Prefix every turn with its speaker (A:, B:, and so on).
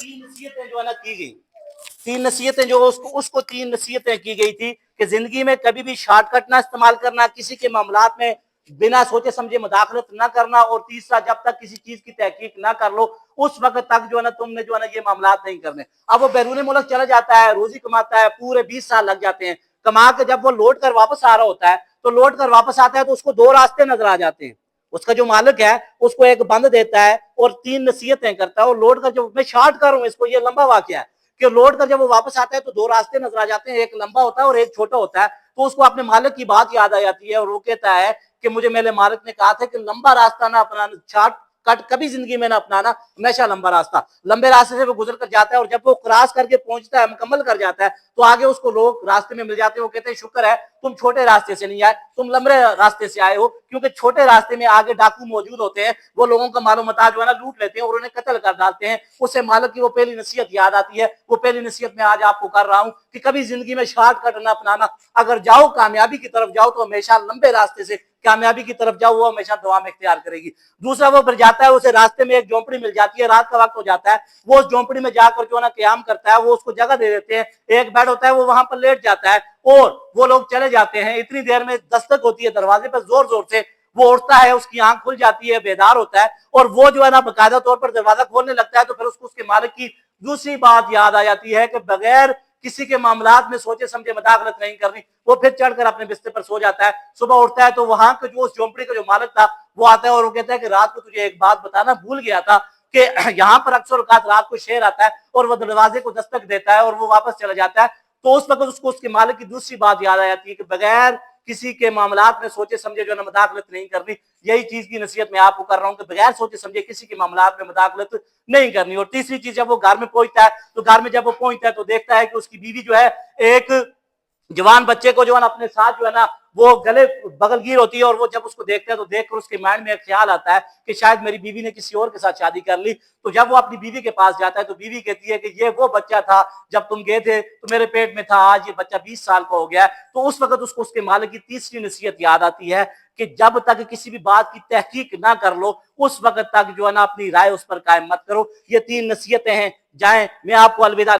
A: तीन नसीहतें जो है ना की गई, तीन नसीहतें जो उसको तीन नसीहतें की गई थी कि जिंदगी में कभी भी शॉर्टकट ना इस्तेमाल करना, किसी के मामलात में बिना सोचे समझे मुदाखलत ना करना, और तीसरा जब तक किसी चीज की तहकीक ना कर लो उस वक्त तक जो है ना तुमने जो है ना ये मामलात नहीं करने। अब वो बैरून मुल्क चला जाता है, रोजी कमाता है, पूरे 20 साल लग जाते हैं, कमा के जब वो लौट कर वापस आ रहा होता है तो लौट कर वापस आता है तो उसको दो रास्ते नजर आ जाते हैं। उसका जो मालिक है उसको एक बंद देता है और तीन नसीहतें करता है, और लौट कर जो मैं शॉर्ट कर रहा हूँ इसको, ये लंबा वाकया है कि लौट कर जब वो वापस आता है तो दो रास्ते नजर आ जाते हैं, एक लंबा होता है और एक छोटा होता है। तो उसको अपने मालिक की बात याद आ जाती है और वो कहता है कि मुझे मेरे मालिक ने कहा था कि लंबा रास्ता ना अपनाना, शॉर्ट कट कभी जिंदगी में ना अपनाना, हमेशा लंबा रास्ता। लंबे रास्ते से वो गुजर कर जाता है और जब वो क्रॉस करके पहुंचता है, मुकम्मल कर जाता है, तो आगे उसको लोग रास्ते में मिल जाते हैं। वो कहते हैं शुक्र है तुम छोटे रास्ते से नहीं आए, तुम लंबे रास्ते से आए हो, क्योंकि छोटे रास्ते में आगे डाकू मौजूद होते हैं, वो लोगों का मालो मता जो है ना लूट लेते हैं और उन्हें कत्ल कर डालते हैं। उससे मालिक की वो पहली नसीहत याद आती है। वो पहली नसीहत मैं आज आपको कर रहा हूं कि कभी जिंदगी में शॉर्टकट ना अपनाना। अगर जाओ कामयाबी की तरफ जाओ तो हमेशा लंबे रास्ते से कामयाबी की तरफ जाओ, वो हमेशा दुआ में इख्तियार करेगी। दूसरा, वो फिर जाता है, उसे रास्ते में एक झोंपड़ी मिल जाती है, रात का वक्त हो जाता है, वो उस झोंपड़ी में जाकर जो है ना क्याम करता है, वो उसको जगह दे देते हैं, एक बेड होता है, वो वहां पर लेट जाता है और वो लोग चले जाते हैं। इतनी देर में दस्तक होती है दरवाजे पर, जोर जोर से वो उठता है, उसकी आंख खुल जाती है, बेदार होता है और वो जो है ना बाकायदा तौर पर दरवाजा खोलने लगता है। तो फिर उसको उसके मालिक की दूसरी बात याद आ जाती है कि बगैर किसी के मामलात में सोचे समझे मुदाखलत नहीं करनी। वो फिर चढ़कर अपने बिस्तर पर सो जाता है। सुबह उठता है तो वहां का जो उस झोंपड़ी का जो मालिक था वो आता है और वो कहता है कि रात को तुझे एक बात बताना भूल गया था कि यहाँ पर अक्सर औकात रात को शेर आता है और वो दरवाजे को दस्तक देता है और वो वापस चला जाता है। तो उस वक्त उसको उसके मालिक की दूसरी बात याद आ जाती है कि बगैर किसी के मामलात में सोचे समझे जो है मुदाखलत नहीं करनी। यही चीज की नसीहत मैं आपको कर रहा हूँ कि बगैर सोचे समझे किसी के मामलात में मुदाखलत नहीं करनी। और तीसरी चीज, जब वो घर में पहुंचता है तो घर में जब वो पहुंचता है तो देखता है कि उसकी बीवी जो है एक जवान बच्चे को जो है ना अपने साथ जो है ना वो गले बगलगीर होती है, और वो जब उसको देखता है तो देखकर उसके माइंड में एक ख्याल आता है कि शायद मेरी बीवी ने किसी और के साथ शादी कर ली। तो जब वो अपनी बीवी के पास जाता है तो बीवी कहती है कि ये वो बच्चा था जब तुम गए थे तो मेरे पेट में था, आज ये बच्चा 20 साल का हो गया है। तो उस वक्त उसको उसके मालिक की तीसरी नसीहत याद आती है कि जब तक किसी भी बात की तहकीक ना कर लो उस वक्त तक जो है ना अपनी राय उस पर कायम मत करो। ये तीन नसीहतें हैं। जाएं, मैं आपको अलविदा।